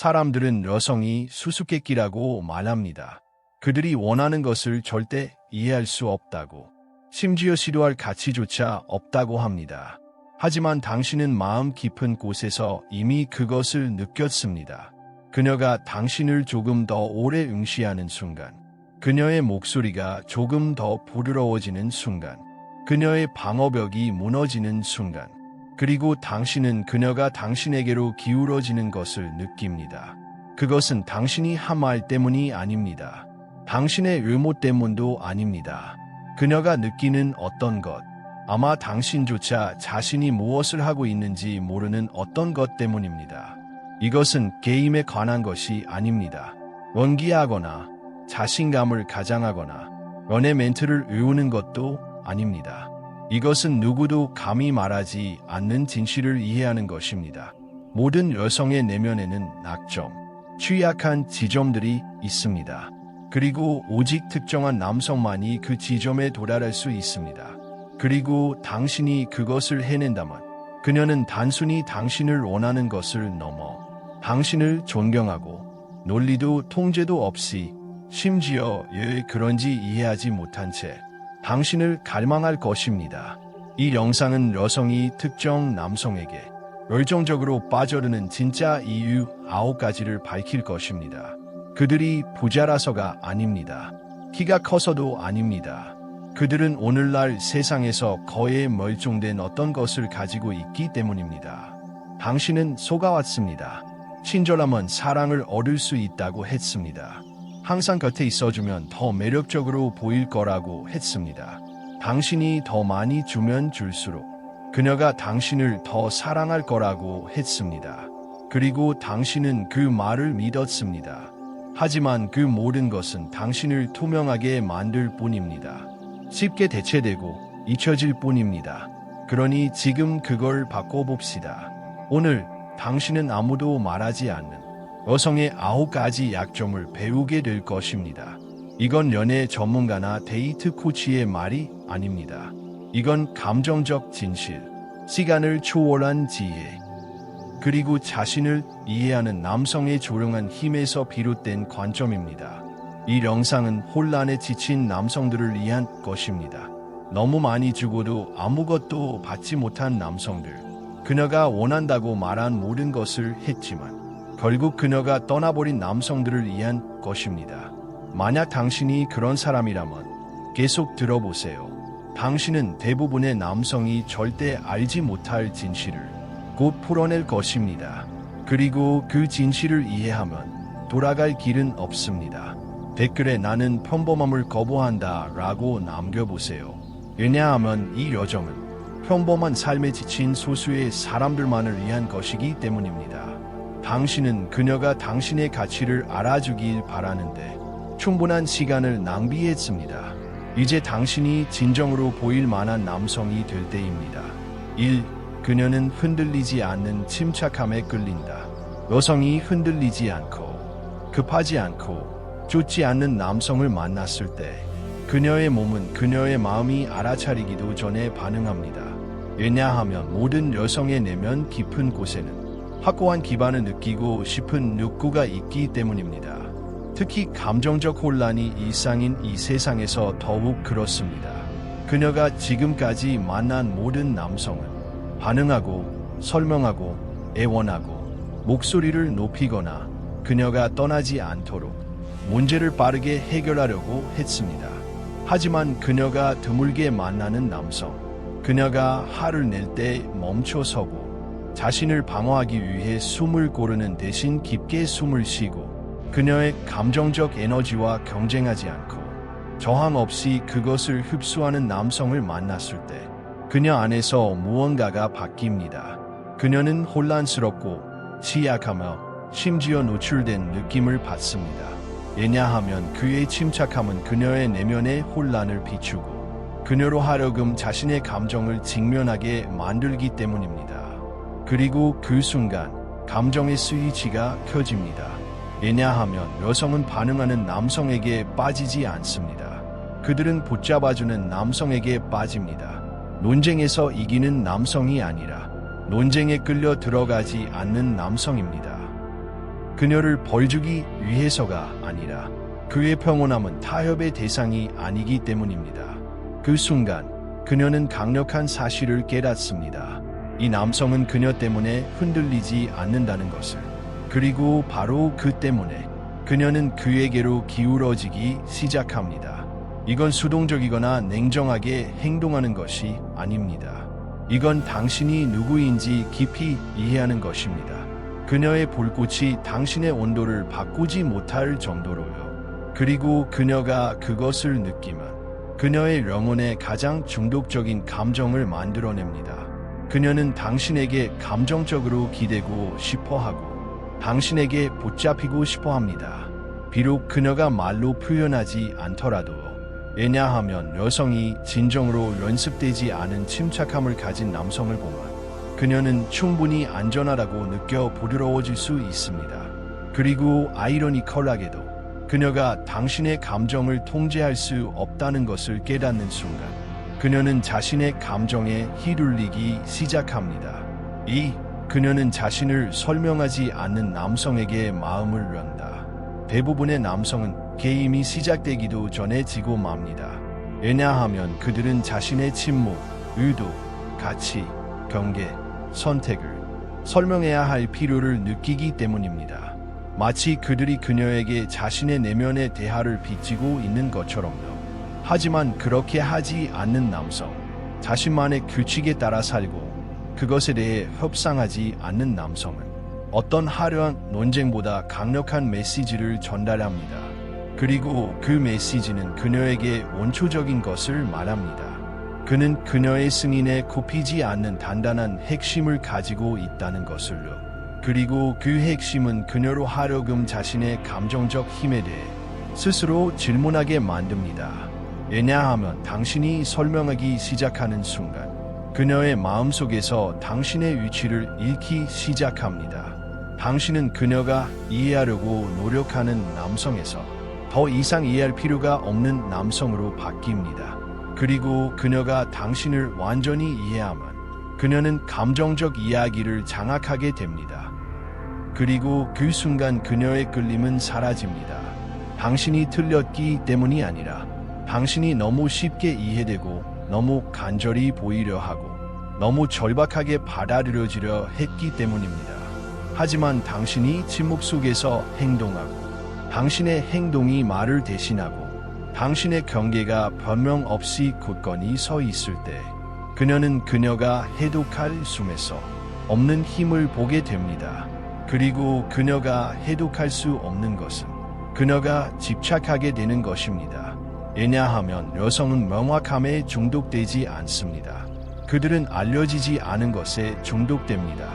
사람들은 여성이 수수께끼라고 말합니다. 그들이 원하는 것을 절대 이해할 수 없다고, 심지어 시도할 가치조차 없다고 합니다. 하지만 당신은 마음 깊은 곳에서 이미 그것을 느꼈습니다. 그녀가 당신을 조금 더 오래 응시하는 순간, 그녀의 목소리가 조금 더 부드러워지는 순간, 그녀의 방어벽이 무너지는 순간, 그리고 당신은 그녀가 당신에게로 기울어지는 것을 느낍니다. 그것은 당신이 한 말 때문이 아닙니다. 당신의 의무 때문도 아닙니다. 그녀가 느끼는 어떤 것, 아마 당신조차 자신이 무엇을 하고 있는지 모르는 어떤 것 때문입니다. 이것은 게임에 관한 것이 아닙니다. 연기하거나 자신감을 가장하거나 연애 멘트를 외우는 것도 아닙니다. 이것은 누구도 감히 말하지 않는 진실을 이해하는 것입니다. 모든 여성의 내면에는 약점, 취약한 지점들이 있습니다. 그리고 오직 특정한 남성만이 그 지점에 도달할 수 있습니다. 그리고 당신이 그것을 해낸다면 그녀는 단순히 당신을 원하는 것을 넘어 당신을 존경하고 논리도 통제도 없이, 심지어 왜 그런지 이해하지 못한 채 당신을 갈망할 것입니다. 이 영상은 여성이 특정 남성에게 열정적으로 빠져드는 진짜 이유 9가지를 밝힐 것입니다. 그들이 부자라서가 아닙니다. 키가 커서도 아닙니다. 그들은 오늘날 세상에서 거의 멸종된 어떤 것을 가지고 있기 때문입니다. 당신은 속아왔습니다. 친절함은 사랑을 얻을 수 있다고 했습니다. 항상 곁에 있어주면 더 매력적으로 보일 거라고 했습니다. 당신이 더 많이 주면 줄수록 그녀가 당신을 더 사랑할 거라고 했습니다. 그리고 당신은 그 말을 믿었습니다. 하지만 그 모든 것은 당신을 투명하게 만들 뿐입니다. 쉽게 대체되고 잊혀질 뿐입니다. 그러니 지금 그걸 바꿔봅시다. 오늘 당신은 아무도 말하지 않는 여성의 9가지 약점을 배우게 될 것입니다. 이건 연애 전문가나 데이트 코치의 말이 아닙니다. 이건 감정적 진실, 시간을 초월한 지혜, 그리고 자신을 이해하는 남성의 조용한 힘에서 비롯된 관점입니다. 이 영상은 혼란에 지친 남성들을 위한 것입니다. 너무 많이 주고도 아무것도 받지 못한 남성들, 그녀가 원한다고 말한 모든 것을 했지만 결국 그녀가 떠나버린 남성들을 위한 것입니다. 만약 당신이 그런 사람이라면 계속 들어보세요. 당신은 대부분의 남성이 절대 알지 못할 진실을 곧 풀어낼 것입니다. 그리고 그 진실을 이해하면 돌아갈 길은 없습니다. 댓글에 나는 평범함을 거부한다 라고 남겨보세요. 왜냐하면 이 여정은 평범한 삶에 지친 소수의 사람들만을 위한 것이기 때문입니다. 당신은 그녀가 당신의 가치를 알아주길 바라는데 충분한 시간을 낭비했습니다. 이제 당신이 진정으로 보일 만한 남성이 될 때입니다. 1. 그녀는 흔들리지 않는 침착함에 끌린다. 여성이 흔들리지 않고 급하지 않고 좋지 않는 남성을 만났을 때 그녀의 몸은 그녀의 마음이 알아차리기도 전에 반응합니다. 왜냐하면 모든 여성의 내면 깊은 곳에는 확고한 기반을 느끼고 싶은 욕구가 있기 때문입니다. 특히 감정적 혼란이 일상인 이 세상에서 더욱 그렇습니다. 그녀가 지금까지 만난 모든 남성은 반응하고 설명하고 애원하고 목소리를 높이거나 그녀가 떠나지 않도록 문제를 빠르게 해결하려고 했습니다. 하지만 그녀가 드물게 만나는 남성, 그녀가 화를 낼 때 멈춰서고 자신을 방어하기 위해 숨을 고르는 대신 깊게 숨을 쉬고 그녀의 감정적 에너지와 경쟁하지 않고 저항 없이 그것을 흡수하는 남성을 만났을 때 그녀 안에서 무언가가 바뀝니다. 그녀는 혼란스럽고 취약하며 심지어 노출된 느낌을 받습니다. 왜냐하면 그의 침착함은 그녀의 내면의 혼란을 비추고 그녀로 하여금 자신의 감정을 직면하게 만들기 때문입니다. 그리고 그 순간 감정의 스위치가 켜집니다. 왜냐하면 여성은 반응하는 남성에게 빠지지 않습니다. 그들은 붙잡아주는 남성에게 빠집니다. 논쟁에서 이기는 남성이 아니라 논쟁에 끌려 들어가지 않는 남성입니다. 그녀를 벌주기 위해서가 아니라 그의 평온함은 타협의 대상이 아니기 때문입니다. 그 순간 그녀는 강력한 사실을 깨닫습니다. 이 남성은 그녀 때문에 흔들리지 않는다는 것을. 그리고 바로 그 때문에 그녀는 그에게로 기울어지기 시작합니다. 이건 수동적이거나 냉정하게 행동하는 것이 아닙니다. 이건 당신이 누구인지 깊이 이해하는 것입니다. 그녀의 불꽃이 당신의 온도를 바꾸지 못할 정도로요. 그리고 그녀가 그것을 느끼면 그녀의 영혼의 가장 중독적인 감정을 만들어냅니다. 그녀는 당신에게 감정적으로 기대고 싶어하고 당신에게 붙잡히고 싶어합니다. 비록 그녀가 말로 표현하지 않더라도. 왜냐하면 여성이 진정으로 연습되지 않은 침착함을 가진 남성을 보면 그녀는 충분히 안전하다고 느껴 부드러워질 수 있습니다. 그리고 아이러니컬하게도 그녀가 당신의 감정을 통제할 수 없다는 것을 깨닫는 순간 그녀는 자신의 감정에 휘둘리기 시작합니다. 그녀는 자신을 설명하지 않는 남성에게 마음을 연다. 대부분의 남성은 게임이 시작되기도 전에 지고 맙니다. 왜냐하면 그들은 자신의 침묵, 의도, 가치, 경계, 선택을 설명해야 할 필요를 느끼기 때문입니다. 마치 그들이 그녀에게 자신의 내면의 대화를 빚지고 있는 것처럼요. 하지만 그렇게 하지 않는 남성, 자신만의 규칙에 따라 살고 그것에 대해 협상하지 않는 남성은 어떤 화려한 논쟁보다 강력한 메시지를 전달합니다. 그리고 그 메시지는 그녀에게 원초적인 것을 말합니다. 그는 그녀의 승인에 굽히지 않는 단단한 핵심을 가지고 있다는 것을요. 그리고 그 핵심은 그녀로 하려금 자신의 감정적 힘에 대해 스스로 질문하게 만듭니다. 왜냐하면 당신이 설명하기 시작하는 순간 그녀의 마음속에서 당신의 위치를 잃기 시작합니다. 당신은 그녀가 이해하려고 노력하는 남성에서 더 이상 이해할 필요가 없는 남성으로 바뀝니다. 그리고 그녀가 당신을 완전히 이해하면 그녀는 감정적 이야기를 장악하게 됩니다. 그리고 그 순간 그녀의 끌림은 사라집니다. 당신이 틀렸기 때문이 아니라 당신이 너무 쉽게 이해되고 너무 간절히 보이려 하고 너무 절박하게 받아들여지려 했기 때문입니다. 하지만 당신이 침묵 속에서 행동하고 당신의 행동이 말을 대신하고 당신의 경계가 변명 없이 굳건히 서 있을 때 그녀는 그녀가 해독할 숨에서 없는 힘을 보게 됩니다. 그리고 그녀가 해독할 수 없는 것은 그녀가 집착하게 되는 것입니다. 왜냐하면 여성은 명확함에 중독되지 않습니다. 그들은 알려지지 않은 것에 중독됩니다.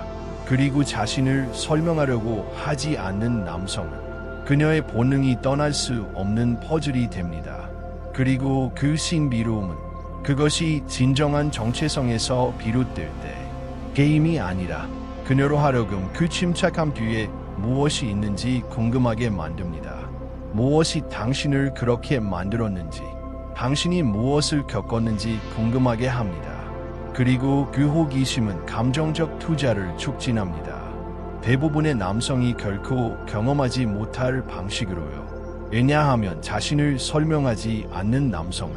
그리고 자신을 설명하려고 하지 않는 남성은 그녀의 본능이 떠날 수 없는 퍼즐이 됩니다. 그리고 그 신비로움은 그것이 진정한 정체성에서 비롯될 때 게임이 아니라 그녀로 하려금 그 침착함 뒤에 무엇이 있는지 궁금하게 만듭니다. 무엇이 당신을 그렇게 만들었는지, 당신이 무엇을 겪었는지 궁금하게 합니다. 그리고 그 호기심은 감정적 투자를 촉진합니다. 대부분의 남성이 결코 경험하지 못할 방식으로요. 왜냐하면 자신을 설명하지 않는 남성은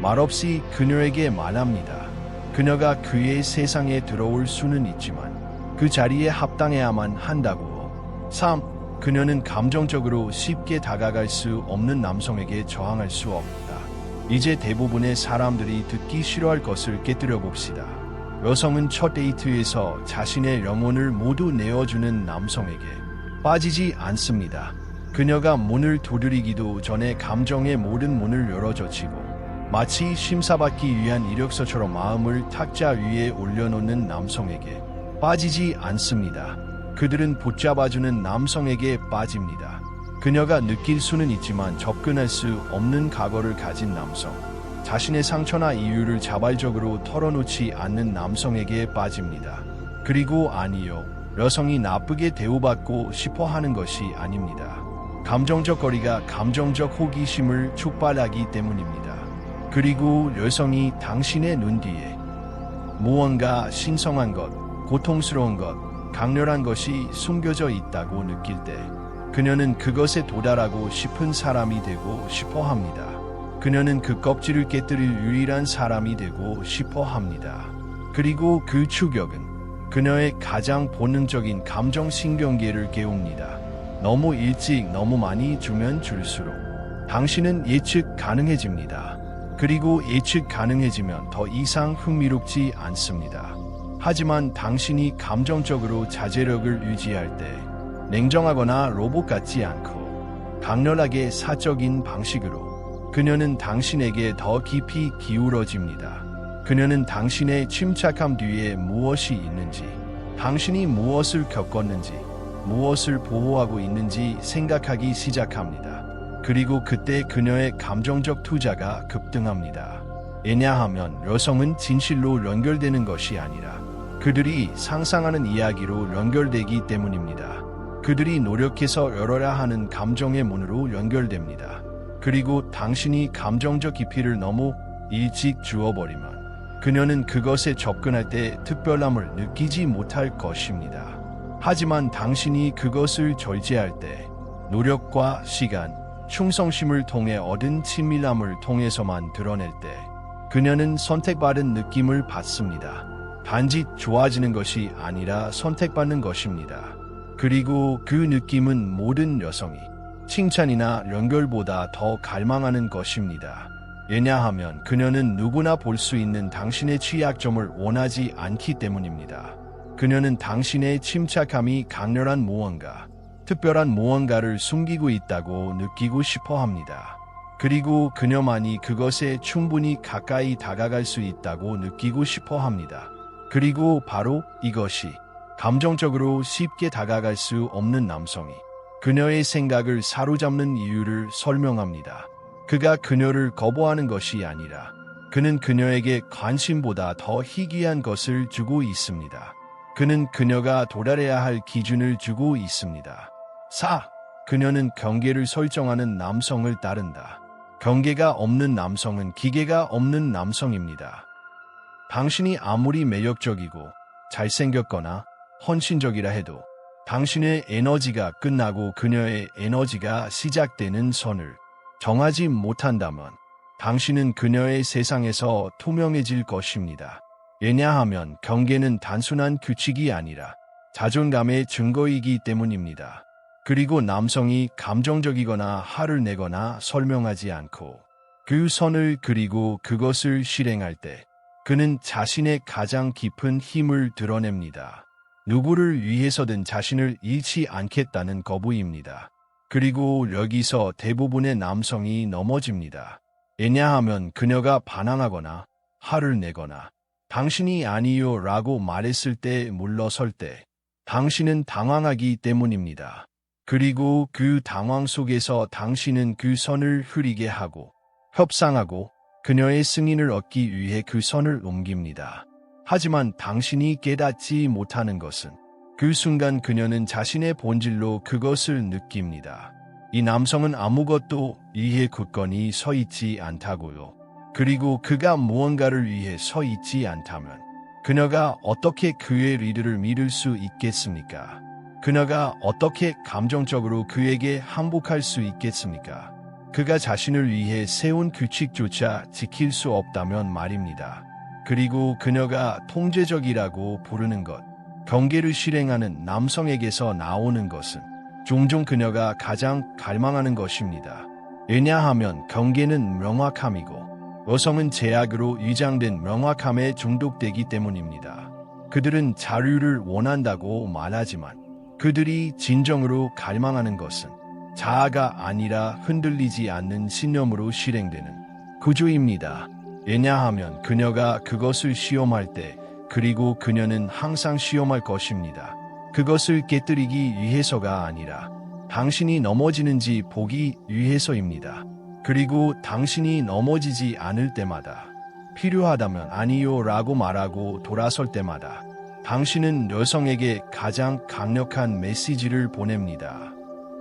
말없이 그녀에게 말합니다. 그녀가 그의 세상에 들어올 수는 있지만 그 자리에 합당해야만 한다고. 3. 그녀는 감정적으로 쉽게 다가갈 수 없는 남성에게 저항할 수 없다. 이제 대부분의 사람들이 듣기 싫어할 것을 깨뜨려 봅시다. 여성은 첫 데이트에서 자신의 영혼을 모두 내어주는 남성에게 빠지지 않습니다. 그녀가 문을 두드리기도 전에 감정의 모든 문을 열어젖히고 마치 심사받기 위한 이력서처럼 마음을 탁자 위에 올려놓는 남성에게 빠지지 않습니다. 그들은 붙잡아주는 남성에게 빠집니다. 그녀가 느낄 수는 있지만 접근할 수 없는 과거를 가진 남성, 자신의 상처나 이유를 자발적으로 털어놓지 않는 남성에게 빠집니다. 그리고 아니요, 여성이 나쁘게 대우받고 싶어 하는 것이 아닙니다. 감정적 거리가 감정적 호기심을 촉발하기 때문입니다. 그리고 여성이 당신의 눈 뒤에 무언가 신성한 것, 고통스러운 것, 강렬한 것이 숨겨져 있다고 느낄 때 그녀는 그것에 도달하고 싶은 사람이 되고 싶어 합니다. 그녀는 그 껍질을 깨뜨릴 유일한 사람이 되고 싶어 합니다. 그리고 그 추격은 그녀의 가장 본능적인 감정신경계를 깨웁니다. 너무 일찍 너무 많이 주면 줄수록 당신은 예측 가능해집니다. 그리고 예측 가능해지면 더 이상 흥미롭지 않습니다. 하지만 당신이 감정적으로 자제력을 유지할 때 냉정하거나 로봇 같지 않고 강렬하게 사적인 방식으로 그녀는 당신에게 더 깊이 기울어집니다. 그녀는 당신의 침착함 뒤에 무엇이 있는지, 당신이 무엇을 겪었는지, 무엇을 보호하고 있는지 생각하기 시작합니다. 그리고 그때 그녀의 감정적 투자가 급등합니다. 왜냐하면 여성은 진실로 연결되는 것이 아니라 그들이 상상하는 이야기로 연결되기 때문입니다. 그들이 노력해서 열어야 하는 감정의 문으로 연결됩니다. 그리고 당신이 감정적 깊이를 너무 일찍 주어버리면 그녀는 그것에 접근할 때 특별함을 느끼지 못할 것입니다. 하지만 당신이 그것을 절제할 때 노력과 시간, 충성심을 통해 얻은 친밀함을 통해서만 드러낼 때 그녀는 선택받은 느낌을 받습니다. 단지 좋아지는 것이 아니라 선택받는 것입니다. 그리고 그 느낌은 모든 여성이 칭찬이나 연결보다 더 갈망하는 것입니다. 왜냐하면 그녀는 누구나 볼 수 있는 당신의 취약점을 원하지 않기 때문입니다. 그녀는 당신의 침착함이 강렬한 무언가, 특별한 무언가를 숨기고 있다고 느끼고 싶어 합니다. 그리고 그녀만이 그것에 충분히 가까이 다가갈 수 있다고 느끼고 싶어 합니다. 그리고 바로 이것이 감정적으로 쉽게 다가갈 수 없는 남성이 그녀의 생각을 사로잡는 이유를 설명합니다. 그가 그녀를 거부하는 것이 아니라 그는 그녀에게 관심보다 더 희귀한 것을 주고 있습니다. 그는 그녀가 도달해야 할 기준을 주고 있습니다. 4. 그녀는 경계를 설정하는 남성을 따른다. 경계가 없는 남성은 기계가 없는 남성입니다. 당신이 아무리 매력적이고 잘생겼거나 헌신적이라 해도 당신의 에너지가 끝나고 그녀의 에너지가 시작되는 선을 정하지 못한다면 당신은 그녀의 세상에서 투명해질 것입니다. 왜냐하면 경계는 단순한 규칙이 아니라 자존감의 증거이기 때문입니다. 그리고 남성이 감정적이거나 화를 내거나 설명하지 않고 그 선을 그리고 그것을 실행할 때 그는 자신의 가장 깊은 힘을 드러냅니다. 누구를 위해서든 자신을 잃지 않겠다는 거부입니다. 그리고 여기서 대부분의 남성이 넘어집니다. 왜냐하면 그녀가 반항하거나 화를 내거나 당신이 아니요 라고 말했을 때 물러설 때 당신은 당황하기 때문입니다. 그리고 그 당황 속에서 당신은 그 선을 흐리게 하고 협상하고 그녀의 승인을 얻기 위해 그 선을 옮깁니다. 하지만 당신이 깨닫지 못하는 것은 그 순간 그녀는 자신의 본질로 그것을 느낍니다. 이 남성은 아무것도 위해 굳건히 서 있지 않다고요. 그리고 그가 무언가를 위해 서 있지 않다면 그녀가 어떻게 그의 리드를 믿을 수 있겠습니까? 그녀가 어떻게 감정적으로 그에게 항복할 수 있겠습니까? 그가 자신을 위해 세운 규칙조차 지킬 수 없다면 말입니다. 그리고 그녀가 통제적이라고 부르는 것, 경계를 실행하는 남성에게서 나오는 것은 종종 그녀가 가장 갈망하는 것입니다. 왜냐하면 경계는 명확함이고 여성은 제약으로 위장된 명확함에 중독되기 때문입니다. 그들은 자유를 원한다고 말하지만 그들이 진정으로 갈망하는 것은 자아가 아니라 흔들리지 않는 신념으로 실행되는 구조입니다. 왜냐하면 그녀가 그것을 시험할 때 그리고 그녀는 항상 시험할 것입니다. 그것을 깨뜨리기 위해서가 아니라 당신이 넘어지는지 보기 위해서입니다. 그리고 당신이 넘어지지 않을 때마다 필요하다면 아니요 라고 말하고 돌아설 때마다 당신은 여성에게 가장 강력한 메시지를 보냅니다.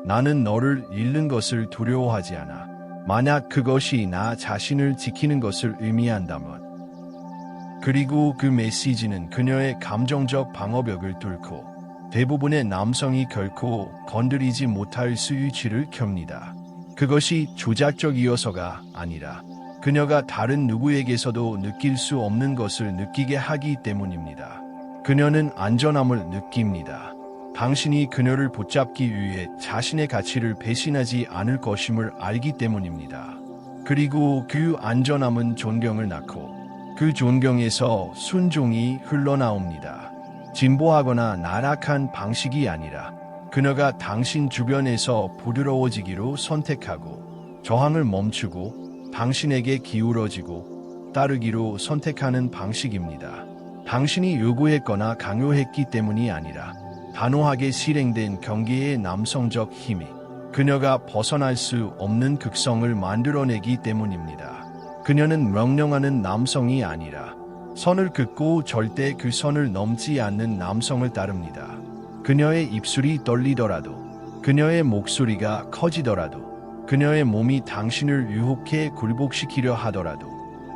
나는 너를 잃는 것을 두려워하지 않아. 만약 그것이 나 자신을 지키는 것을 의미한다면. 그리고 그 메시지는 그녀의 감정적 방어벽을 뚫고 대부분의 남성이 결코 건드리지 못할 스위치를 켭니다. 그것이 조작적이어서가 아니라 그녀가 다른 누구에게서도 느낄 수 없는 것을 느끼게 하기 때문입니다. 그녀는 안전함을 느낍니다. 당신이 그녀를 붙잡기 위해 자신의 가치를 배신하지 않을 것임을 알기 때문입니다. 그리고 그 안전함은 존경을 낳고 그 존경에서 순종이 흘러나옵니다. 진보하거나 나락한 방식이 아니라 그녀가 당신 주변에서 부드러워지기로 선택하고 저항을 멈추고 당신에게 기울어지고 따르기로 선택하는 방식입니다. 당신이 요구했거나 강요했기 때문이 아니라 단호하게 실행된 경계의 남성적 힘이 그녀가 벗어날 수 없는 극성을 만들어내기 때문입니다. 그녀는 명령하는 남성이 아니라 선을 긋고 절대 그 선을 넘지 않는 남성을 따릅니다. 그녀의 입술이 떨리더라도, 그녀의 목소리가 커지더라도, 그녀의 몸이 당신을 유혹해 굴복시키려 하더라도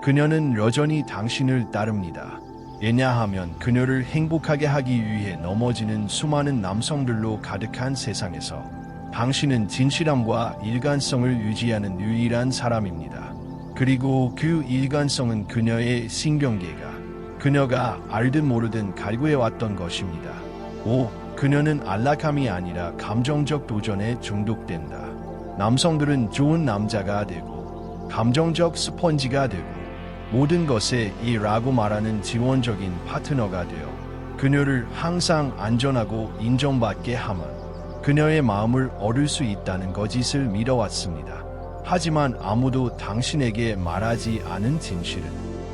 그녀는 여전히 당신을 따릅니다. 왜냐하면 그녀를 행복하게 하기 위해 넘어지는 수많은 남성들로 가득한 세상에서 당신은 진실함과 일관성을 유지하는 유일한 사람입니다. 그리고 그 일관성은 그녀의 신경계가 그녀가 알든 모르든 갈구해왔던 것입니다. 그녀는 안락함이 아니라 감정적 도전에 중독된다. 남성들은 좋은 남자가 되고 감정적 스펀지가 되고 모든 것에 이라고 말하는 지원적인 파트너가 되어 그녀를 항상 안전하고 인정받게 하면 그녀의 마음을 얻을 수 있다는 거짓을 믿어왔습니다. 하지만 아무도 당신에게 말하지 않은 진실은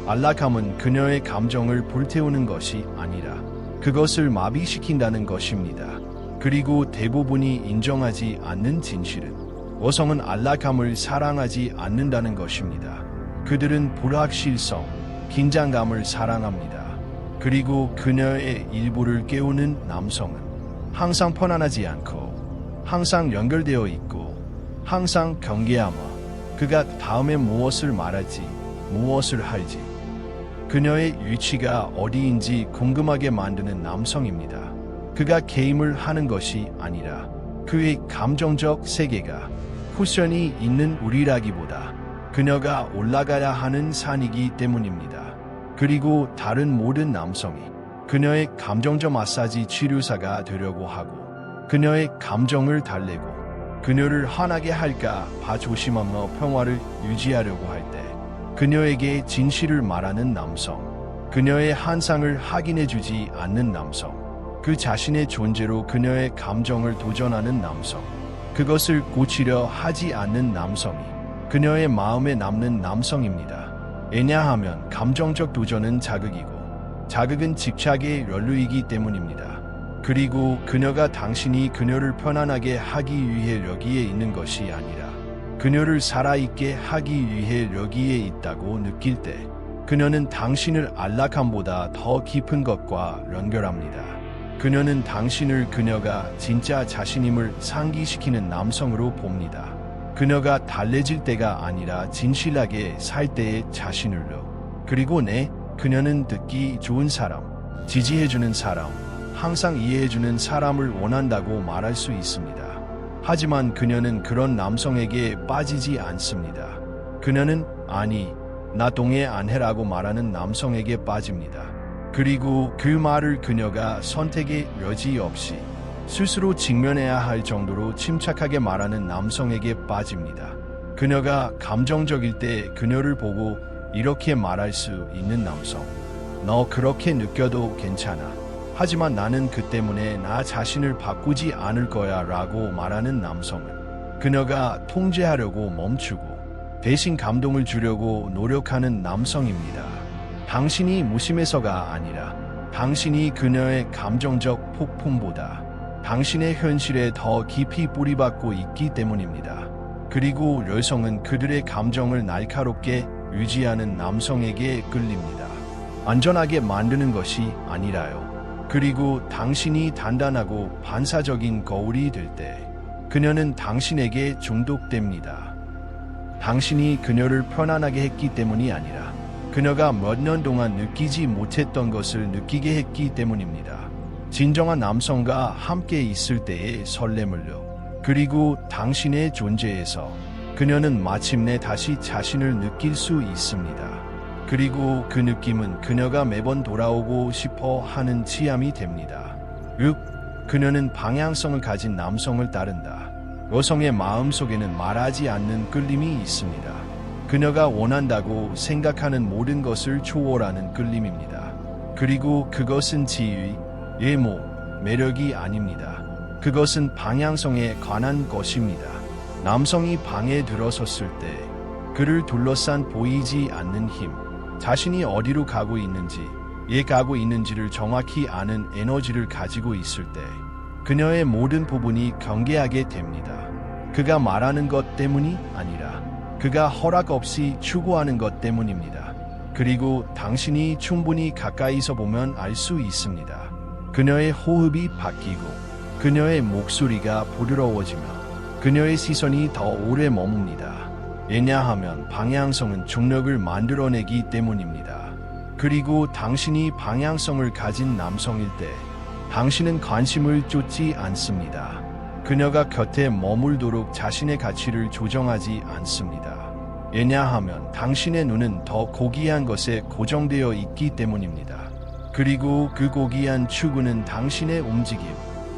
안락함은 그녀의 감정을 불태우는 것이 아니라 그것을 마비시킨다는 것입니다. 그리고 대부분이 인정하지 않는 진실은 여성은 안락함을 사랑하지 않는다는 것입니다. 그들은 불확실성, 긴장감을 사랑합니다. 그리고 그녀의 일부를 깨우는 남성은 항상 편안하지 않고 항상 연결되어 있고 항상 경계하며 그가 다음에 무엇을 말할지 무엇을 할지 그녀의 위치가 어디인지 궁금하게 만드는 남성입니다. 그가 게임을 하는 것이 아니라 그의 감정적 세계가 쿠션이 있는 우리라기보다 그녀가 올라가야 하는 산이기 때문입니다. 그리고 다른 모든 남성이 그녀의 감정적 마사지 치료사가 되려고 하고 그녀의 감정을 달래고 그녀를 화나게 할까 봐 조심하며 평화를 유지하려고 할 때 그녀에게 진실을 말하는 남성, 그녀의 한상을 확인해주지 않는 남성, 그 자신의 존재로 그녀의 감정을 도전하는 남성, 그것을 고치려 하지 않는 남성이 그녀의 마음에 남는 남성입니다. 왜냐하면 감정적 도전은 자극이고 자극은 집착의 연루이기 때문입니다. 그리고 그녀가 당신이 그녀를 편안하게 하기 위해 여기에 있는 것이 아니라 그녀를 살아있게 하기 위해 여기에 있다고 느낄 때 그녀는 당신을 안락함보다 더 깊은 것과 연결합니다. 그녀는 당신을 그녀가 진짜 자신임을 상기시키는 남성으로 봅니다. 그녀가 달래질 때가 아니라 진실하게 살 때의 자신을요. 그리고 그녀는 듣기 좋은 사람, 지지해주는 사람, 항상 이해해주는 사람을 원한다고 말할 수 있습니다. 하지만 그녀는 그런 남성에게 빠지지 않습니다. 그녀는 아니, 나 동의 안 해라고 말하는 남성에게 빠집니다. 그리고 그 말을 그녀가 선택의 여지 없이 스스로 직면해야 할 정도로 침착하게 말하는 남성에게 빠집니다. 그녀가 감정적일 때 그녀를 보고 이렇게 말할 수 있는 남성. 너 그렇게 느껴도 괜찮아. 하지만 나는 그 때문에 나 자신을 바꾸지 않을 거야 라고 말하는 남성은 그녀가 통제하려고 멈추고 대신 감동을 주려고 노력하는 남성입니다. 당신이 무심해서가 아니라 당신이 그녀의 감정적 폭풍보다 당신의 현실에 더 깊이 뿌리박고 있기 때문입니다. 그리고 여성은 그들의 감정을 날카롭게 유지하는 남성에게 끌립니다. 안전하게 만드는 것이 아니라요. 그리고 당신이 단단하고 반사적인 거울이 될 때 그녀는 당신에게 중독됩니다. 당신이 그녀를 편안하게 했기 때문이 아니라 그녀가 몇 년 동안 느끼지 못했던 것을 느끼게 했기 때문입니다. 진정한 남성과 함께 있을 때의 설렘을요. 그리고 당신의 존재에서 그녀는 마침내 다시 자신을 느낄 수 있습니다. 그리고 그 느낌은 그녀가 매번 돌아오고 싶어 하는 치암이 됩니다. 6. 그녀는 방향성을 가진 남성을 따른다. 여성의 마음속에는 말하지 않는 끌림이 있습니다. 그녀가 원한다고 생각하는 모든 것을 초월하는 끌림입니다. 그리고 그것은 지위, 외모, 매력이 아닙니다. 그것은 방향성에 관한 것입니다. 남성이 방에 들어섰을 때 그를 둘러싼 보이지 않는 힘, 자신이 어디로 가고 있는지, 왜 가고 있는지를 정확히 아는 에너지를 가지고 있을 때 그녀의 모든 부분이 경계하게 됩니다. 그가 말하는 것 때문이 아니라 그가 허락 없이 추구하는 것 때문입니다. 그리고 당신이 충분히 가까이서 보면 알 수 있습니다. 그녀의 호흡이 바뀌고 그녀의 목소리가 부드러워지며 그녀의 시선이 더 오래 머뭅니다. 왜냐하면 방향성은 중력을 만들어내기 때문입니다. 그리고 당신이 방향성을 가진 남성일 때 당신은 관심을 쫓지 않습니다. 그녀가 곁에 머물도록 자신의 가치를 조정하지 않습니다. 왜냐하면 당신의 눈은 더 고귀한 것에 고정되어 있기 때문입니다. 그리고 그 고귀한 추구는 당신의 움직임,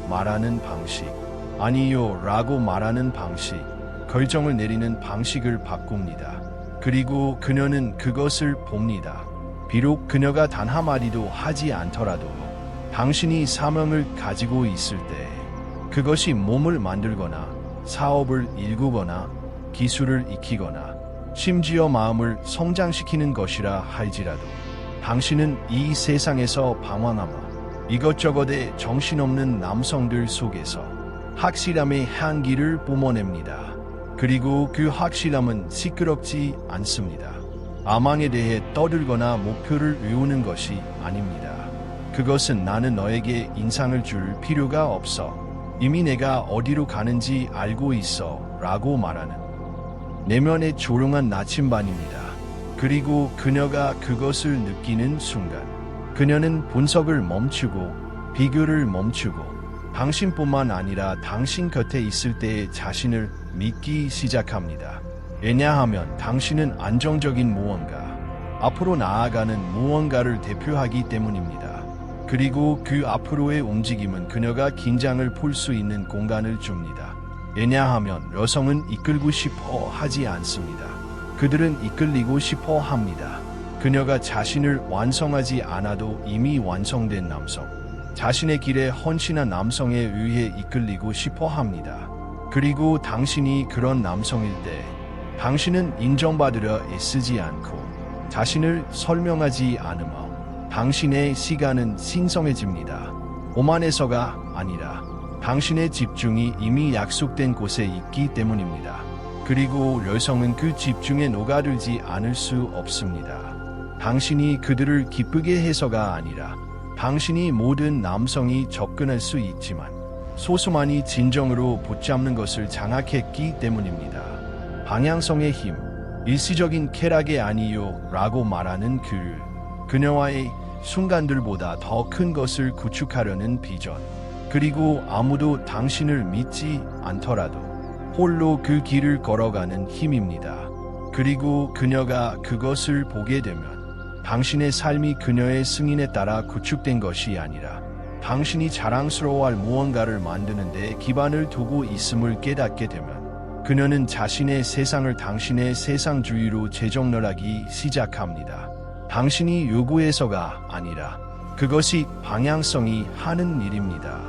말하는 방식, 아니요 라고 말하는 방식, 결정을 내리는 방식을 바꿉니다. 그리고 그녀는 그것을 봅니다. 비록 그녀가 단 한마디도 하지 않더라도 당신이 사명을 가지고 있을 때 그것이 몸을 만들거나 사업을 일구거나 기술을 익히거나 심지어 마음을 성장시키는 것이라 할지라도 당신은 이 세상에서 방황하며 이것저것에 정신없는 남성들 속에서 확실함의 향기를 뿜어냅니다. 그리고 그 확실함은 시끄럽지 않습니다. 아망에 대해 떠들거나 목표를 외우는 것이 아닙니다. 그것은 나는 너에게 인상을 줄 필요가 없어. 이미 내가 어디로 가는지 알고 있어 라고 말하는 내면의 조용한 나침반입니다. 그리고 그녀가 그것을 느끼는 순간 그녀는 분석을 멈추고 비교를 멈추고 당신뿐만 아니라 당신 곁에 있을 때의 자신을 믿기 시작합니다. 왜냐하면 당신은 안정적인 무언가, 앞으로 나아가는 무언가를 대표하기 때문입니다. 그리고 그 앞으로의 움직임은 그녀가 긴장을 풀 수 있는 공간을 줍니다. 왜냐하면 여성은 이끌고 싶어 하지 않습니다. 그들은 이끌리고 싶어 합니다. 그녀가 자신을 완성하지 않아도 이미 완성된 남성, 자신의 길에 헌신한 남성에 의해 이끌리고 싶어 합니다. 그리고 당신이 그런 남성일 때 당신은 인정받으려 애쓰지 않고 자신을 설명하지 않으며 당신의 시간은 신성해집니다. 오만에서가 아니라 당신의 집중이 이미 약속된 곳에 있기 때문입니다. 그리고 여성은 그 집중에 녹아들지 않을 수 없습니다. 당신이 그들을 기쁘게 해서가 아니라 당신이 모든 남성이 접근할 수 있지만 소수만이 진정으로 붙잡는 것을 장악했기 때문입니다. 방향성의 힘, 일시적인 쾌락이 아니요 라고 말하는 그녀와의 순간들보다 더 큰 것을 구축하려는 비전, 그리고 아무도 당신을 믿지 않더라도 홀로 그 길을 걸어가는 힘입니다. 그리고 그녀가 그것을 보게 되면 당신의 삶이 그녀의 승인에 따라 구축된 것이 아니라 당신이 자랑스러워할 무언가를 만드는 데 기반을 두고 있음을 깨닫게 되면 그녀는 자신의 세상을 당신의 세상주의로 재정렬하기 시작합니다. 당신이 요구해서가 아니라 그것이 방향성이 하는 일입니다.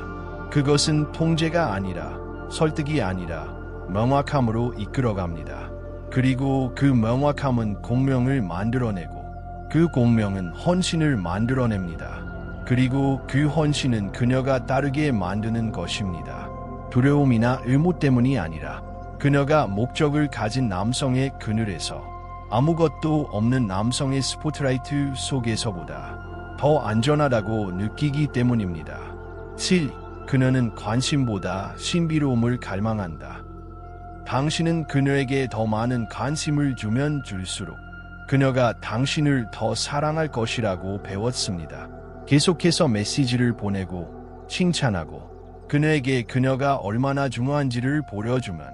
그것은 통제가 아니라 설득이 아니라 명확함으로 이끌어갑니다. 그리고 그 명확함은 공명을 만들어내고 그 공명은 헌신을 만들어냅니다. 그리고 그 헌신은 그녀가 따르게 만드는 것입니다. 두려움이나 의무 때문이 아니라 그녀가 목적을 가진 남성의 그늘에서 아무것도 없는 남성의 스포트라이트 속에서보다 더 안전하다고 느끼기 때문입니다. 7. 그녀는 관심보다 신비로움을 갈망한다. 당신은 그녀에게 더 많은 관심을 주면 줄수록 그녀가 당신을 더 사랑할 것이라고 배웠습니다. 계속해서 메시지를 보내고 칭찬하고 그녀에게 그녀가 얼마나 중요한지를 보여주면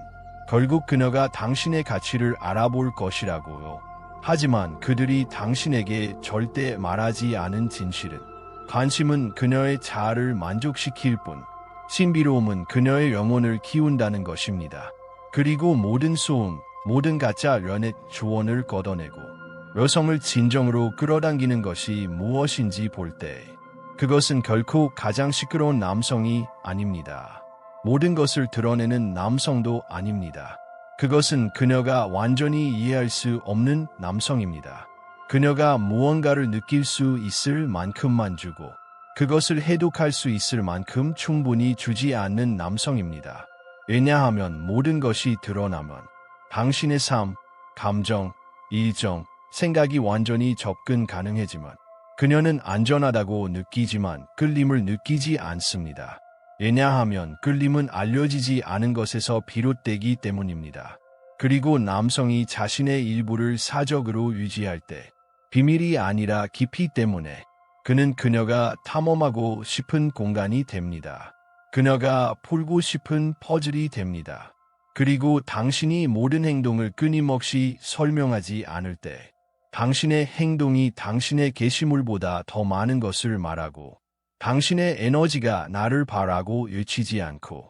결국 그녀가 당신의 가치를 알아볼 것이라고요. 하지만 그들이 당신에게 절대 말하지 않은 진실은 관심은 그녀의 자아를 만족시킬 뿐 신비로움은 그녀의 영혼을 키운다는 것입니다. 그리고 모든 소음, 모든 가짜 연애 조언을 걷어내고 여성을 진정으로 끌어당기는 것이 무엇인지 볼 때 그것은 결코 가장 시끄러운 남성이 아닙니다. 모든 것을 드러내는 남성도 아닙니다. 그것은 그녀가 완전히 이해할 수 없는 남성입니다. 그녀가 무언가를 느낄 수 있을 만큼만 주고 그것을 해독할 수 있을 만큼 충분히 주지 않는 남성입니다. 왜냐하면 모든 것이 드러나면 당신의 삶, 감정, 일정, 생각이 완전히 접근 가능하지만 그녀는 안전하다고 느끼지만 끌림을 느끼지 않습니다. 왜냐하면 끌림은 알려지지 않은 것에서 비롯되기 때문입니다. 그리고 남성이 자신의 일부를 사적으로 유지할 때 비밀이 아니라 깊이 때문에 그는 그녀가 탐험하고 싶은 공간이 됩니다. 그녀가 풀고 싶은 퍼즐이 됩니다. 그리고 당신이 모든 행동을 끊임없이 설명하지 않을 때 당신의 행동이 당신의 게시물보다 더 많은 것을 말하고 당신의 에너지가 나를 바라고 외치지 않고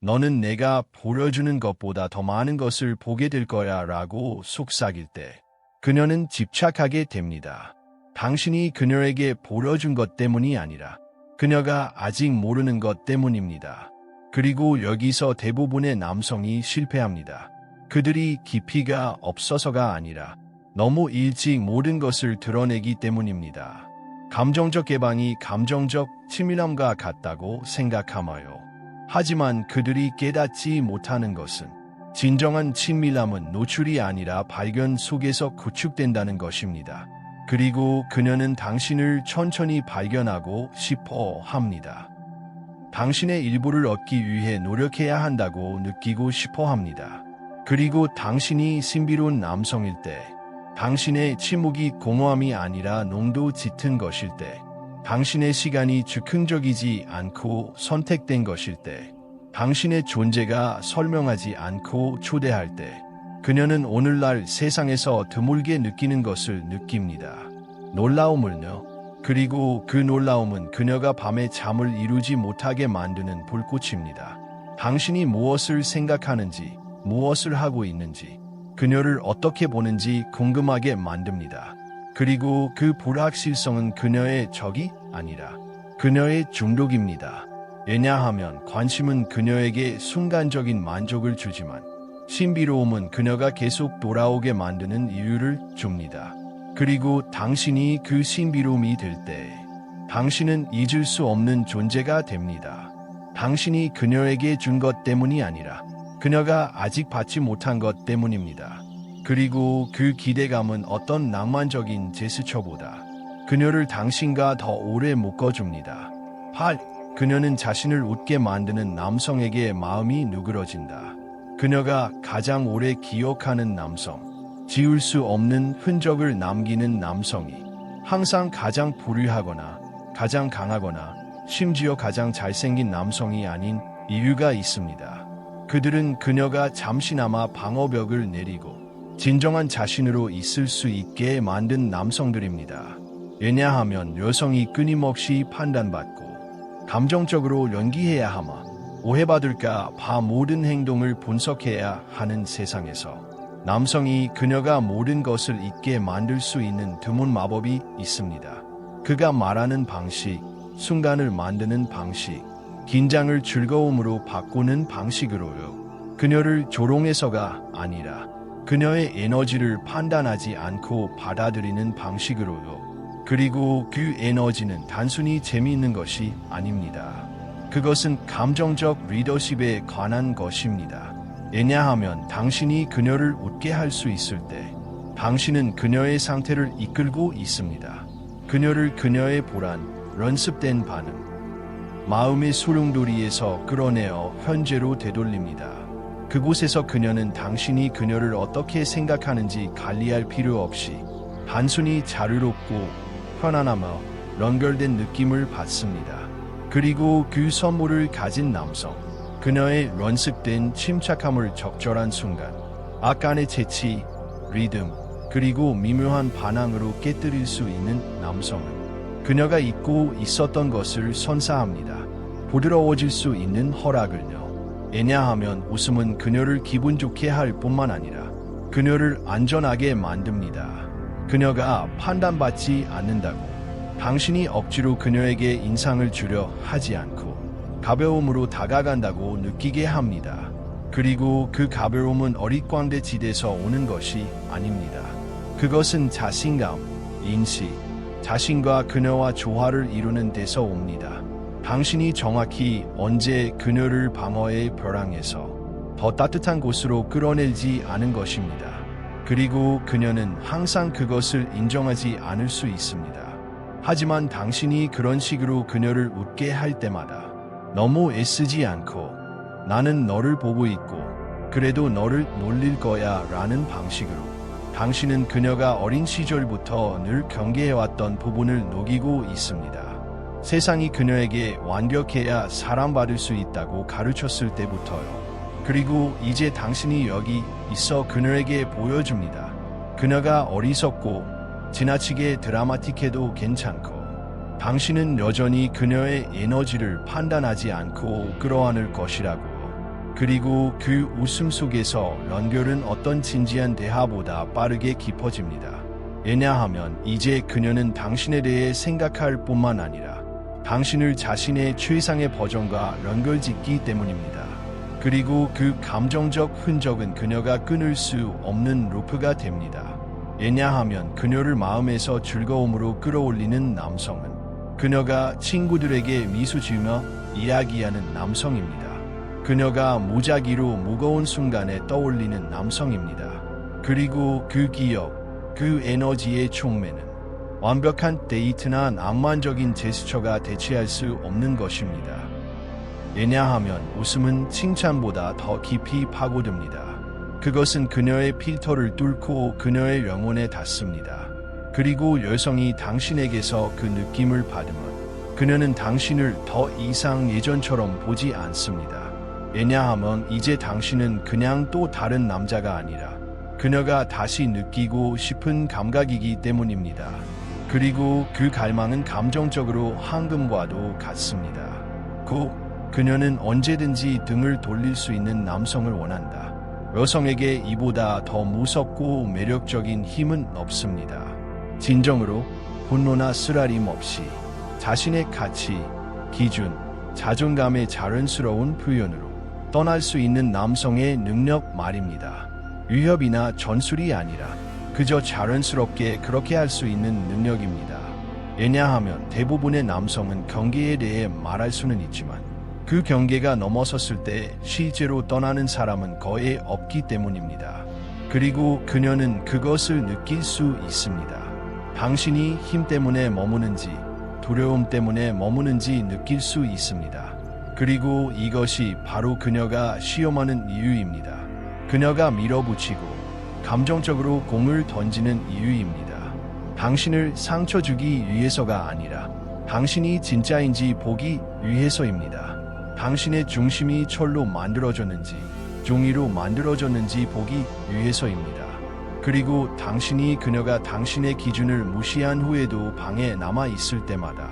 너는 내가 보여주는 것보다 더 많은 것을 보게 될 거야 라고 속삭일 때 그녀는 집착하게 됩니다. 당신이 그녀에게 보여준 것 때문이 아니라 그녀가 아직 모르는 것 때문입니다. 그리고 여기서 대부분의 남성이 실패합니다. 그들이 깊이가 없어서가 아니라 너무 일찍 모든 것을 드러내기 때문입니다. 감정적 개방이 감정적 친밀함과 같다고 생각하며요. 하지만 그들이 깨닫지 못하는 것은 진정한 친밀함은 노출이 아니라 발견 속에서 구축된다는 것입니다. 그리고 그녀는 당신을 천천히 발견하고 싶어 합니다. 당신의 일부를 얻기 위해 노력해야 한다고 느끼고 싶어 합니다. 그리고 당신이 신비로운 남성일 때, 당신의 침묵이 공허함이 아니라 농도 짙은 것일 때, 당신의 시간이 즉흥적이지 않고 선택된 것일 때, 당신의 존재가 설명하지 않고 초대할 때, 그녀는 오늘날 세상에서 드물게 느끼는 것을 느낍니다. 놀라움을요. 그리고 그 놀라움은 그녀가 밤에 잠을 이루지 못하게 만드는 불꽃입니다. 당신이 무엇을 생각하는지, 무엇을 하고 있는지, 그녀를 어떻게 보는지 궁금하게 만듭니다. 그리고 그 불확실성은 그녀의 적이 아니라 그녀의 중독입니다. 왜냐하면 관심은 그녀에게 순간적인 만족을 주지만 신비로움은 그녀가 계속 돌아오게 만드는 이유를 줍니다. 그리고 당신이 그 신비로움이 될 때 당신은 잊을 수 없는 존재가 됩니다. 당신이 그녀에게 준 것 때문이 아니라 그녀가 아직 받지 못한 것 때문입니다. 그리고 그 기대감은 어떤 낭만적인 제스처보다 그녀를 당신과 더 오래 묶어줍니다. 8. 그녀는 자신을 웃게 만드는 남성에게 마음이 누그러진다. 그녀가 가장 오래 기억하는 남성, 지울 수 없는 흔적을 남기는 남성이 항상 가장 부유하거나 가장 강하거나 심지어 가장 잘생긴 남성이 아닌 이유가 있습니다. 그들은 그녀가 잠시나마 방어벽을 내리고 진정한 자신으로 있을 수 있게 만든 남성들입니다. 왜냐하면 여성이 끊임없이 판단받고 감정적으로 연기해야 하마 오해받을까 봐 모든 행동을 분석해야 하는 세상에서 남성이 그녀가 모든 것을 잊게 만들 수 있는 드문 마법이 있습니다. 그가 말하는 방식, 순간을 만드는 방식, 긴장을 즐거움으로 바꾸는 방식으로요. 그녀를 조롱해서가 아니라 그녀의 에너지를 판단하지 않고 받아들이는 방식으로요. 그리고 그 에너지는 단순히 재미있는 것이 아닙니다. 그것은 감정적 리더십에 관한 것입니다. 왜냐하면 당신이 그녀를 웃게 할 수 있을 때 당신은 그녀의 상태를 이끌고 있습니다. 그녀를 그녀의 보란, 연습된 반응, 마음의 수렁돌이에서 끌어내어 현재로 되돌립니다. 그곳에서 그녀는 당신이 그녀를 어떻게 생각하는지 관리할 필요 없이 단순히 자유롭고 편안하며 연결된 느낌을 받습니다. 그리고 그 선물을 가진 남성, 그녀의 연습된 침착함을 적절한 순간, 악간의 재치, 리듬, 그리고 미묘한 반항으로 깨뜨릴 수 있는 남성은 그녀가 잊고 있었던 것을 선사합니다. 부드러워질 수 있는 허락을요. 왜냐하면 웃음은 그녀를 기분 좋게 할 뿐만 아니라 그녀를 안전하게 만듭니다. 그녀가 판단받지 않는다고 당신이 억지로 그녀에게 인상을 주려 하지 않고 가벼움으로 다가간다고 느끼게 합니다. 그리고 그 가벼움은 어릿광대지대에서 오는 것이 아닙니다. 그것은 자신감, 인식, 자신과 그녀와 조화를 이루는 데서 옵니다. 당신이 정확히 언제 그녀를 방어의 벼랑에서 더 따뜻한 곳으로 끌어내지 않은 것입니다. 그리고 그녀는 항상 그것을 인정하지 않을 수 있습니다. 하지만 당신이 그런 식으로 그녀를 웃게 할 때마다 너무 애쓰지 않고 나는 너를 보고 있고 그래도 너를 놀릴 거야 라는 방식으로 당신은 그녀가 어린 시절부터 늘 경계해왔던 부분을 녹이고 있습니다. 세상이 그녀에게 완벽해야 사랑받을 수 있다고 가르쳤을 때부터요. 그리고 이제 당신이 여기 있어 그녀에게 보여줍니다. 그녀가 어리석고 지나치게 드라마틱해도 괜찮고 당신은 여전히 그녀의 에너지를 판단하지 않고 끌어안을 것이라고요. 그리고 그 웃음 속에서 연결은 어떤 진지한 대화보다 빠르게 깊어집니다. 왜냐하면 이제 그녀는 당신에 대해 생각할 뿐만 아니라 당신을 자신의 최상의 버전과 연결짓기 때문입니다. 그리고 그 감정적 흔적은 그녀가 끊을 수 없는 루프가 됩니다. 왜냐하면 그녀를 마음에서 즐거움으로 끌어올리는 남성은 그녀가 친구들에게 미소 지으며 이야기하는 남성입니다. 그녀가 무작위로 무거운 순간에 떠올리는 남성입니다. 그리고 그 기억, 그 에너지의 촉매는 완벽한 데이트나 낭만적인 제스처가 대체할 수 없는 것입니다. 왜냐하면 웃음은 칭찬보다 더 깊이 파고듭니다. 그것은 그녀의 필터를 뚫고 그녀의 영혼에 닿습니다. 그리고 여성이 당신에게서 그 느낌을 받으면 그녀는 당신을 더 이상 예전처럼 보지 않습니다. 왜냐하면 이제 당신은 그냥 또 다른 남자가 아니라 그녀가 다시 느끼고 싶은 감각이기 때문입니다. 그리고 그 갈망은 감정적으로 황금과도 같습니다. 그녀는 언제든지 등을 돌릴 수 있는 남성을 원한다. 여성에게 이보다 더 무섭고 매력적인 힘은 없습니다. 진정으로 분노나 쓰라림 없이 자신의 가치, 기준, 자존감의 자연스러운 표현으로 떠날 수 있는 남성의 능력 말입니다. 위협이나 전술이 아니라 그저 자연스럽게 그렇게 할 수 있는 능력입니다. 왜냐하면 대부분의 남성은 경계에 대해 말할 수는 있지만 그 경계가 넘어섰을 때 실제로 떠나는 사람은 거의 없기 때문입니다. 그리고 그녀는 그것을 느낄 수 있습니다. 당신이 힘 때문에 머무는지 두려움 때문에 머무는지 느낄 수 있습니다. 그리고 이것이 바로 그녀가 시험하는 이유입니다. 그녀가 밀어붙이고 감정적으로 공을 던지는 이유입니다. 당신을 상처 주기 위해서가 아니라 당신이 진짜인지 보기 위해서입니다. 당신의 중심이 철로 만들어졌는지 종이로 만들어졌는지 보기 위해서입니다. 그리고 당신이 그녀가 당신의 기준을 무시한 후에도 방에 남아 있을 때마다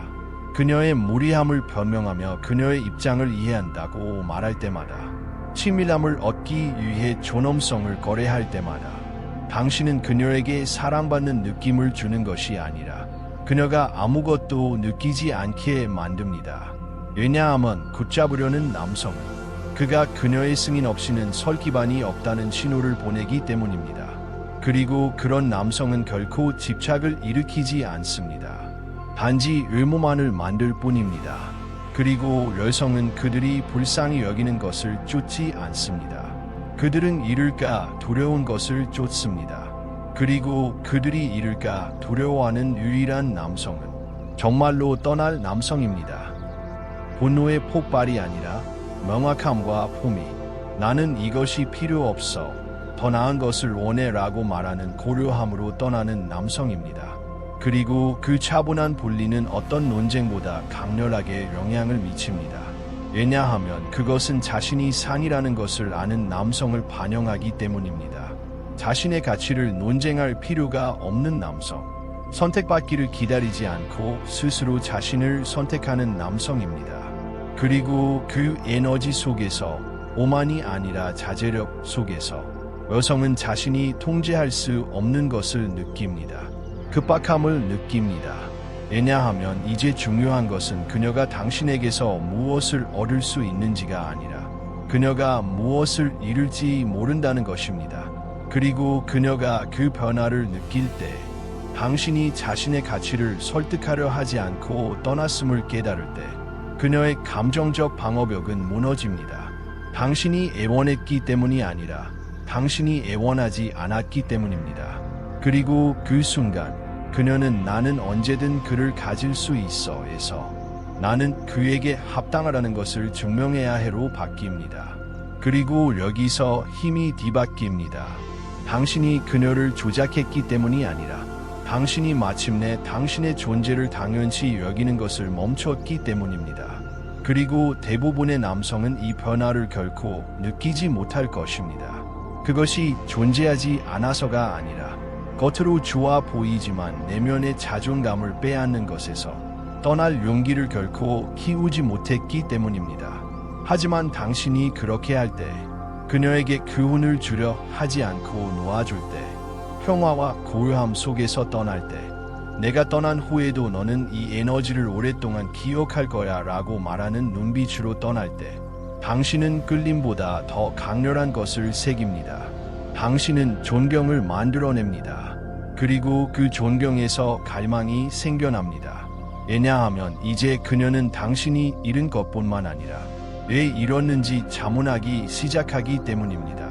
그녀의 무리함을 변명하며 그녀의 입장을 이해한다고 말할 때마다 친밀함을 얻기 위해 존엄성을 거래할 때마다 당신은 그녀에게 사랑받는 느낌을 주는 것이 아니라 그녀가 아무것도 느끼지 않게 만듭니다. 왜냐하면 붙잡으려는 남성은 그가 그녀의 승인 없이는 설 기반이 없다는 신호를 보내기 때문입니다. 그리고 그런 남성은 결코 집착을 일으키지 않습니다. 단지 의무만을 만들 뿐입니다. 그리고 여성은 그들이 불쌍히 여기는 것을 쫓지 않습니다. 그들은 잃을까 두려운 것을 쫓습니다. 그리고 그들이 잃을까 두려워하는 유일한 남성은 정말로 떠날 남성입니다. 분노의 폭발이 아니라 명확함과 품위, 나는 이것이 필요 없어, 더 나은 것을 원해 라고 말하는 고려함으로 떠나는 남성입니다. 그리고 그 차분한 본리는 어떤 논쟁보다 강렬하게 영향을 미칩니다. 왜냐하면 그것은 자신이 산이라는 것을 아는 남성을 반영하기 때문입니다. 자신의 가치를 논쟁할 필요가 없는 남성. 선택받기를 기다리지 않고 스스로 자신을 선택하는 남성입니다. 그리고 그 에너지 속에서 오만이 아니라 자제력 속에서 여성은 자신이 통제할 수 없는 것을 느낍니다. 급박함을 느낍니다. 왜냐하면 이제 중요한 것은 그녀가 당신에게서 무엇을 얻을 수 있는지가 아니라 그녀가 무엇을 잃을지 모른다는 것입니다. 그리고 그녀가 그 변화를 느낄 때 당신이 자신의 가치를 설득하려 하지 않고 떠났음을 깨달을 때 그녀의 감정적 방어벽은 무너집니다. 당신이 애원했기 때문이 아니라 당신이 애원하지 않았기 때문입니다. 그리고 그 순간 그녀는 나는 언제든 그를 가질 수 있어 에서 나는 그에게 합당하다는 것을 증명해야 해로 바뀝니다. 그리고 여기서 힘이 뒤바뀝니다. 당신이 그녀를 조작했기 때문이 아니라 당신이 마침내 당신의 존재를 당연시 여기는 것을 멈췄기 때문입니다. 그리고 대부분의 남성은 이 변화를 결코 느끼지 못할 것입니다. 그것이 존재하지 않아서가 아니라 겉으로 좋아 보이지만 내면의 자존감을 빼앗는 것에서 떠날 용기를 결코 키우지 못했기 때문입니다. 하지만 당신이 그렇게 할 때 그녀에게 교훈을 주려 하지 않고 놓아줄 때 평화와 고요함 속에서 떠날 때 내가 떠난 후에도 너는 이 에너지를 오랫동안 기억할 거야 라고 말하는 눈빛으로 떠날 때 당신은 끌림보다 더 강렬한 것을 새깁니다. 당신은 존경을 만들어냅니다. 그리고 그 존경에서 갈망이 생겨납니다. 왜냐하면 이제 그녀는 당신이 잃은 것뿐만 아니라 왜 잃었는지 자문하기 시작하기 때문입니다.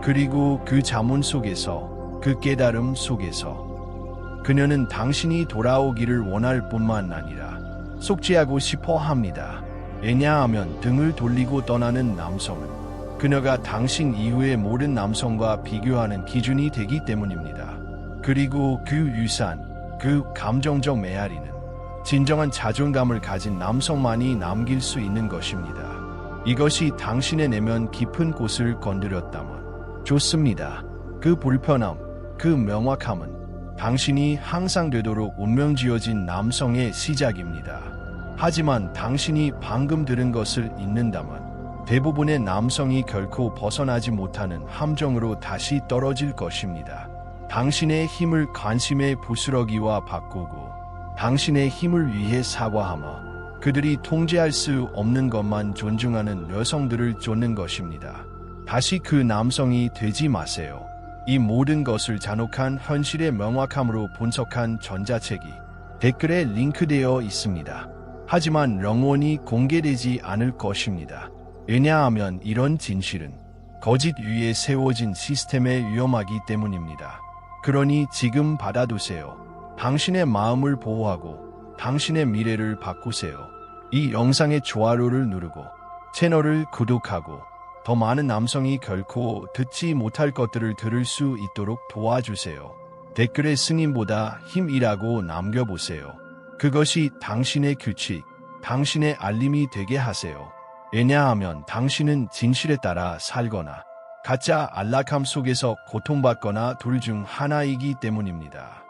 그리고 그 자문 속에서 그 깨달음 속에서 그녀는 당신이 돌아오기를 원할 뿐만 아니라 속죄하고 싶어 합니다. 왜냐하면 등을 돌리고 떠나는 남성은 그녀가 당신 이후의 모든 남성과 비교하는 기준이 되기 때문입니다. 그리고 그 유산, 그 감정적 메아리는 진정한 자존감을 가진 남성만이 남길 수 있는 것입니다. 이것이 당신의 내면 깊은 곳을 건드렸다면 좋습니다. 그 불편함, 그 명확함은 당신이 항상 되도록 운명지어진 남성의 시작입니다. 하지만 당신이 방금 들은 것을 잊는다면 대부분의 남성이 결코 벗어나지 못하는 함정으로 다시 떨어질 것입니다. 당신의 힘을 관심의 부스러기와 바꾸고 당신의 힘을 위해 사과하며 그들이 통제할 수 없는 것만 존중하는 여성들을 쫓는 것입니다. 다시 그 남성이 되지 마세요. 이 모든 것을 잔혹한 현실의 명확함으로 분석한 전자책이 댓글에 링크되어 있습니다. 하지만 영원히 공개되지 않을 것입니다. 왜냐하면 이런 진실은 거짓 위에 세워진 시스템에 위험하기 때문입니다. 그러니 지금 받아두세요. 당신의 마음을 보호하고 당신의 미래를 바꾸세요. 이 영상의 좋아요를 누르고 채널을 구독하고 더 많은 남성이 결코 듣지 못할 것들을 들을 수 있도록 도와주세요. 댓글에 승인보다 힘이라고 남겨보세요. 그것이 당신의 규칙, 당신의 알림이 되게 하세요. 왜냐하면 당신은 진실에 따라 살거나 가짜 안락함 속에서 고통받거나 둘 중 하나이기 때문입니다.